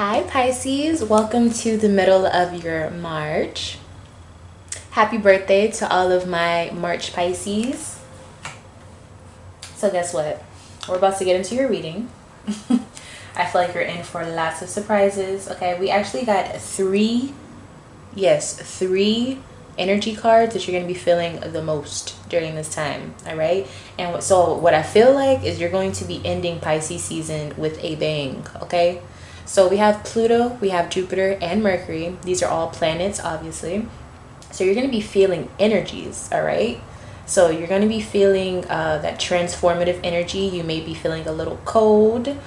Hi Pisces, welcome to the middle of your March. Happy birthday to all of my March Pisces. So guess what? We're about to get into your reading. I feel like you're in for lots of surprises. Okay, we actually got three energy cards that you're going to be feeling the most during this time. All right, and so what I feel like is you're going to be ending Pisces season with a bang. Okay, so we have Pluto, we have Jupiter and Mercury. These are all planets, obviously. So you're going to be feeling energies. All right, so you're going to be feeling that transformative energy. You may be feeling a little cold,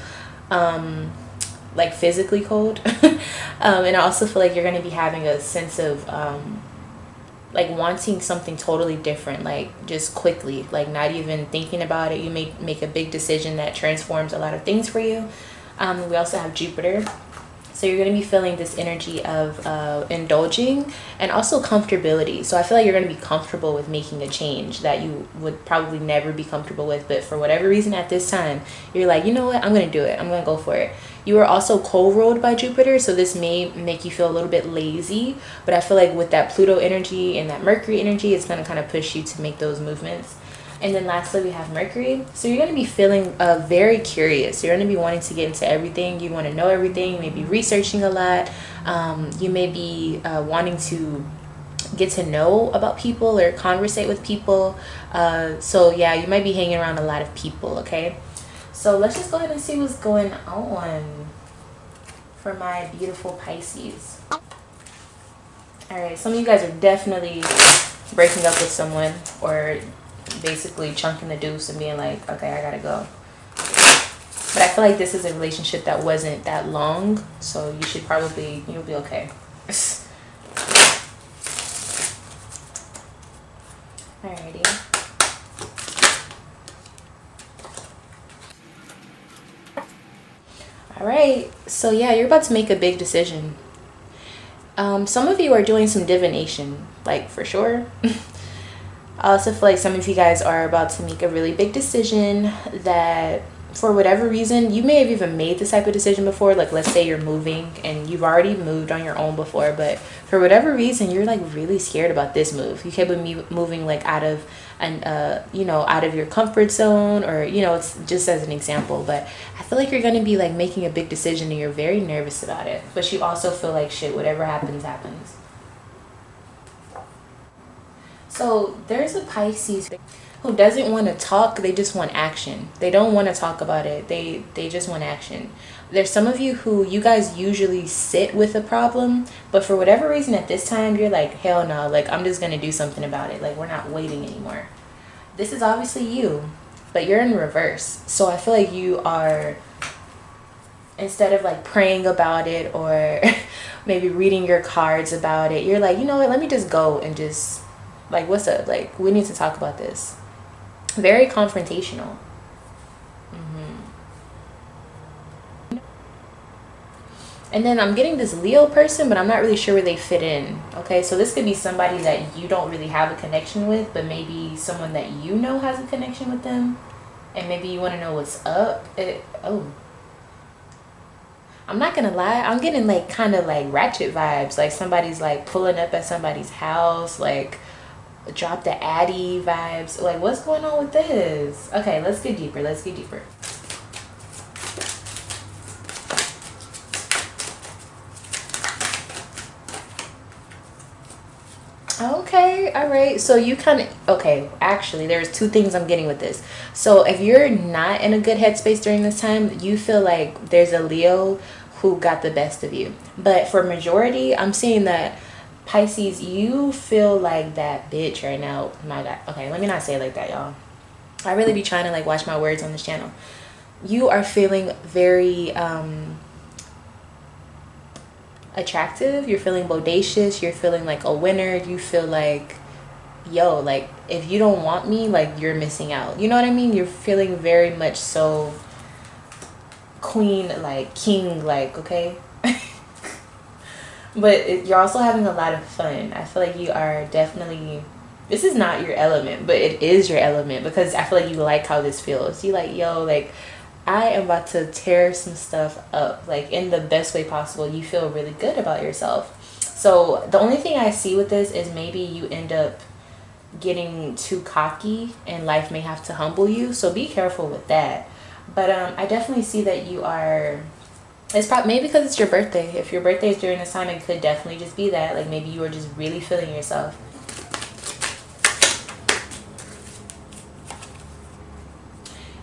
like physically cold. And I also feel like you're going to be having a sense of like wanting something totally different, like just quickly, like not even thinking about it. You may make a big decision that transforms a lot of things for you. We also have Jupiter. So you're going to be feeling this energy of indulging and also comfortability. So I feel like you're going to be comfortable with making a change that you would probably never be comfortable with. But for whatever reason at this time, you're like, you know what, I'm going to do it. I'm going to go for it. You are also co-ruled by Jupiter. So this may make you feel a little bit lazy. But I feel like with that Pluto energy and that Mercury energy, it's going to kind of push you to make those movements. And then lastly, we have Mercury. So you're going to be feeling very curious. You're going to be wanting to get into everything. You want to know everything. You may be researching a lot. You may be wanting to get to know about people or conversate with people. So yeah, you might be hanging around a lot of people, okay? So let's just go ahead and see what's going on for my beautiful Pisces. All right, some of you guys are definitely breaking up with someone or basically chunking the deuce and being like, okay, I gotta go. But I feel like this is a relationship that wasn't that long, so you should probably, you'll be okay. Alrighty. Alright, so yeah, you're about to make a big decision. Some of you are doing some divination, like for sure. I also feel like some of you guys are about to make a really big decision that for whatever reason, you may have even made this type of decision before. Like let's say you're moving and you've already moved on your own before, but for whatever reason, you're like really scared about this move. You could be moving like out of out of your comfort zone, or it's just as an example. But I feel like you're going to be like making a big decision and you're very nervous about it. But you also feel like shit, whatever happens, happens. So there's a Pisces who doesn't want to talk. They just want action. They don't want to talk about it. They just want action. There's some of you who you guys usually sit with a problem, but for whatever reason at this time, you're like, hell no, like I'm just going to do something about it. Like we're not waiting anymore. This is obviously you, but you're in reverse. So I feel like you are, instead of like praying about it or maybe reading your cards about it, you're like, you know what, let me just go and just like, what's up? Like, we need to talk about this. Very confrontational. And then I'm getting this Leo person, but I'm not really sure where they fit in. Okay, so this could be somebody that you don't really have a connection with, but maybe someone that you know has a connection with them. And maybe you want to know what's up. I'm not gonna lie, I'm getting like kind of like ratchet vibes. Like somebody's like pulling up at somebody's house, like drop the Addy vibes. Like what's going on with this? Okay, let's get deeper. Okay, all right. So you kind of, okay, actually there's two things I'm getting with this. So if you're not in a good headspace during this time, you feel like there's a Leo who got the best of you. But for majority, I'm seeing that Pisces, you feel like that bitch right now. My God. Okay, let me not say it like that, y'all. I really be trying to like watch my words on this channel. You are feeling very attractive. You're feeling bodacious. You're feeling like a winner. You feel like, yo, like if you don't want me, like you're missing out. You know what I mean? You're feeling very much so queen, like king, like, okay. But you're also having a lot of fun. I feel like you are definitely, this is not your element, but it is your element, because I feel like you like how this feels. You like, yo, like I am about to tear some stuff up, like in the best way possible. You feel really good about yourself. So the only thing I see with this is maybe you end up getting too cocky and life may have to humble you. So be careful with that. But I definitely see that you are, it's probably maybe because it's your birthday. If your birthday is during this time, it could definitely just be that. Like maybe you are just really feeling yourself.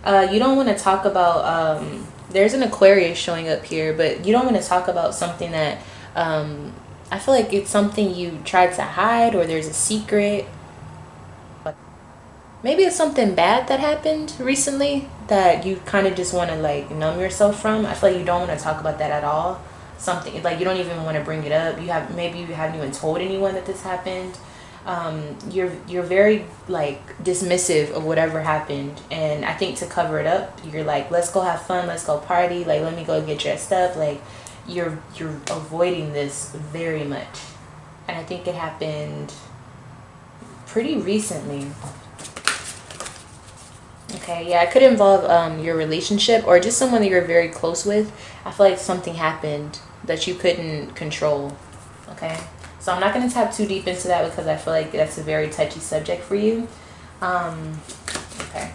You don't want to talk about, there's an Aquarius showing up here, but you don't want to talk about something that, I feel like it's something you tried to hide, or there's a secret. Maybe it's something bad that happened recently that you kind of just want to like numb yourself from. I feel like you don't want to talk about that at all. Something like you don't even want to bring it up. Maybe you haven't even told anyone that this happened. You're very like dismissive of whatever happened, and I think to cover it up, you're like, let's go have fun, let's go party, like let me go get dressed up. Like you're avoiding this very much, and I think it happened pretty recently. Okay, yeah, it could involve your relationship or just someone that you're very close with. I feel like something happened that you couldn't control. Okay, so I'm not going to tap too deep into that because I feel like that's a very touchy subject for you. Okay.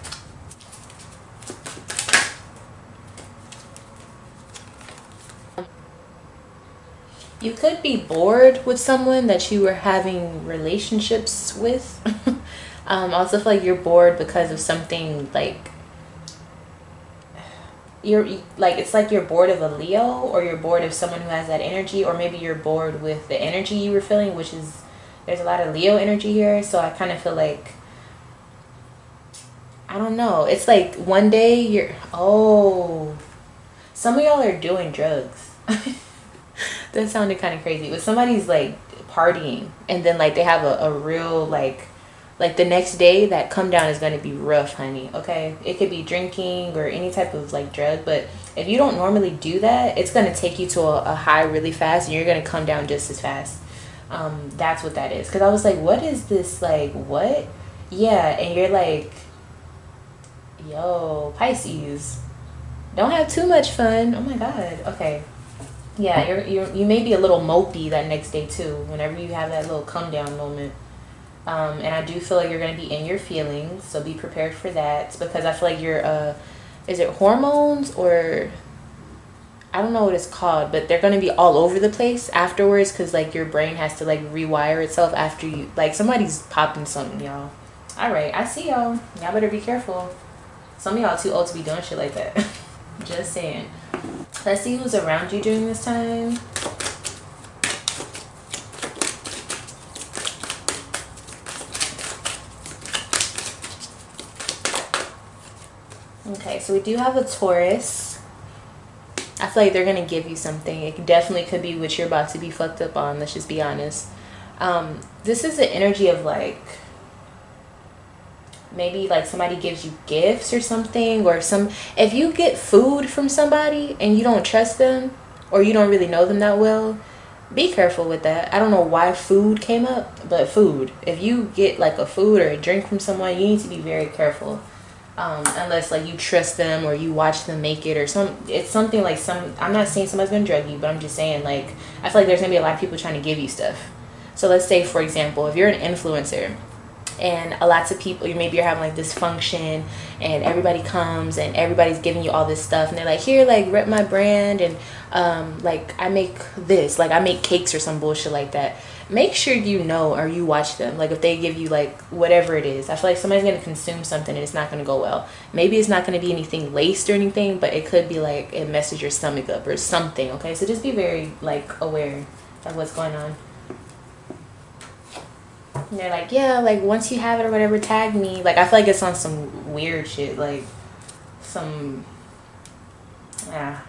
You could be bored with someone that you were having relationships with. I also feel like you're bored because of something like it's like you're bored of a Leo, or you're bored of someone who has that energy, or maybe you're bored with the energy you were feeling, which is, there's a lot of Leo energy here. So I kind of feel like, I don't know, it's like one day you're, oh, some of y'all are doing drugs. That sounded kind of crazy, but somebody's like partying and then like they have a real like the next day that come down is going to be rough, honey. Okay, it could be drinking or any type of like drug, but if you don't normally do that, it's going to take you to a high really fast, and you're going to come down just as fast. That's what that is. Because I was like, what is this, like what? Yeah, and you're like, yo, Pisces, don't have too much fun. Oh my god. Okay, yeah, you may be a little mopey that next day too, whenever you have that little come down moment. And I do feel like you're going to be in your feelings, so be prepared for that, because I feel like you're, is it hormones, or I don't know what it's called, but they're going to be all over the place afterwards, because like your brain has to like rewire itself after you, like somebody's popping something, y'all. All right, I see y'all. Y'all better be careful. Some of y'all too old to be doing shit like that. Just saying. Let's see who's around you during this time. Okay, so we do have a Taurus. I feel like they're going to give you something. It definitely could be what you're about to be fucked up on. Let's just be honest. This is the energy of like, maybe like somebody gives you gifts or something, or if you get food from somebody and you don't trust them, or you don't really know them that well, be careful with that. I don't know why food came up, but food. If you get like a food or a drink from someone, you need to be very careful. Unless like you trust them or you watch them make it, or it's something like I'm not saying somebody's gonna drug you, but I'm just saying like I feel like there's gonna be a lot of people trying to give you stuff. So let's say, for example, if you're an influencer and a lots of people, maybe you're having like this function and everybody comes and everybody's giving you all this stuff, and they're like, here, like rep my brand, and like I make this, like I make cakes or some bullshit like that. Make sure you know, or you watch them. Like if they give you like whatever it is, I feel like somebody's going to consume something and it's not going to go well. Maybe it's not going to be anything laced or anything, but it could be like it messes your stomach up or something. Okay, so just be very like aware of what's going on. And they're like, yeah, like once you have it or whatever, tag me. Like I feel like it's on some weird shit, like some, yeah,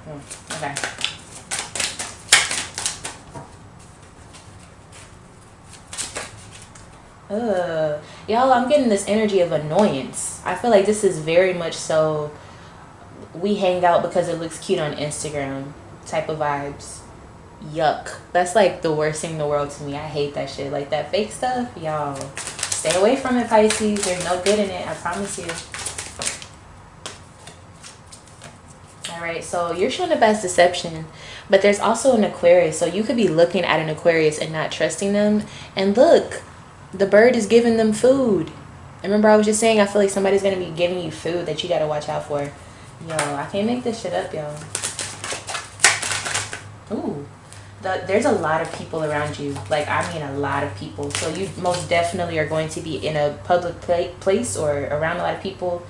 okay. Y'all, I'm getting this energy of annoyance. I feel like this is very much so we hang out because it looks cute on Instagram type of vibes. Yuck. That's like the worst thing in the world to me. I hate that shit. Like that fake stuff, y'all. Stay away from it, Pisces. There's no good in it, I promise you. right? So you're showing up as deception, but there's also an Aquarius. So you could be looking at an Aquarius and not trusting them. And look, the bird is giving them food. Remember I was just saying, I feel like somebody's going to be giving you food that you got to watch out for. Yo, I can't make this shit up, yo. Ooh. There's a lot of people around you. Like, I mean a lot of people. So you most definitely are going to be in a public place or around a lot of people.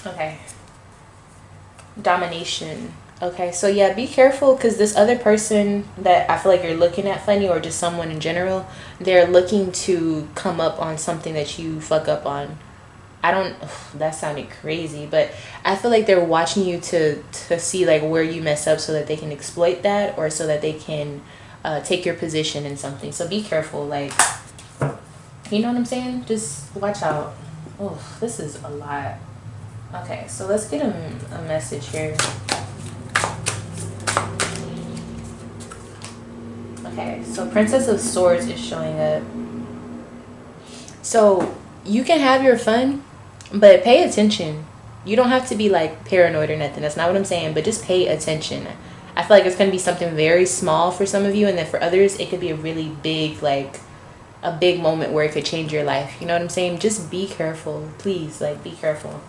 Okay. Domination. Okay, so yeah, be careful, because this other person that I feel like you're looking at funny, or just someone in general, they're looking to come up on something that you fuck up on. I don't, that sounded crazy, but I feel like they're watching you to see like where you mess up, so that they can exploit that, or so that they can take your position in something. So be careful, like, you know what I'm saying? Just watch out. Oh, this is a lot. Okay, so let's get a message here. Okay, so Princess of Swords is showing up. So you can have your fun, but pay attention. You don't have to be like paranoid or nothing. That's not what I'm saying, but just pay attention. I feel like it's going to be something very small for some of you, and then for others it could be a really big, like a big moment where it could change your life. You know what I'm saying? Just be careful, please. Like, be careful.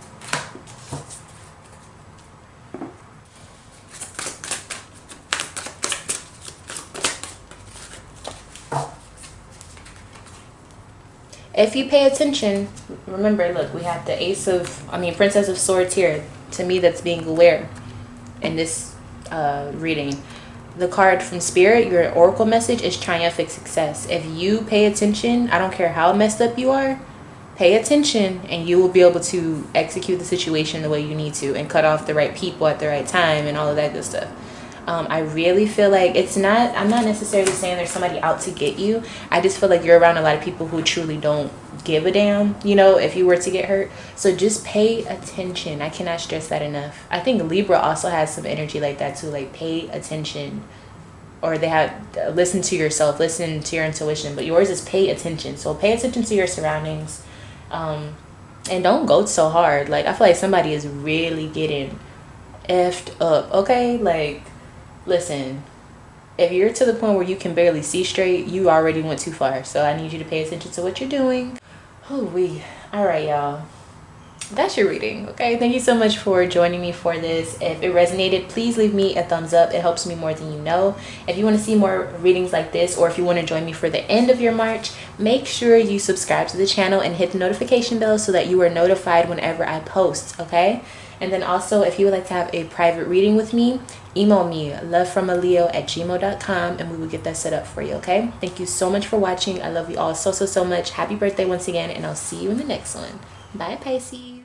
If you pay attention, remember, look, we have the Princess of Swords here. To me, that's being aware in this reading. The card from Spirit, your oracle message, is triumphant success. If you pay attention, I don't care how messed up you are, pay attention, and you will be able to execute the situation the way you need to, and cut off the right people at the right time and all of that good stuff. I really feel like I'm not necessarily saying there's somebody out to get you. I just feel like you're around a lot of people who truly don't give a damn, you know, if you were to get hurt. So just pay attention. I cannot stress that enough. I think Libra also has some energy like that too, like pay attention. Or they have, listen to yourself, listen to your intuition, but yours is pay attention. So pay attention to your surroundings, and don't go so hard. Like, I feel like somebody is really getting effed up, okay? Like, listen, if you're to the point where you can barely see straight, you already went too far. So I need you to pay attention to what you're doing. All right, y'all, that's your reading. Okay, thank you so much for joining me for this. If it resonated, please leave me a thumbs up. It helps me more than you know. If you want to see more readings like this, or if you want to join me for the end of your March, make sure you subscribe to the channel and hit the notification bell so that you are notified whenever I post. Okay, and then also, if you would like to have a private reading with me, email me lovefromaleo@gmail.com, and we will get that set up for you. Okay, thank you so much for watching. I love you all so much. Happy birthday once again, and I'll see you in the next one. Bye, Pisces.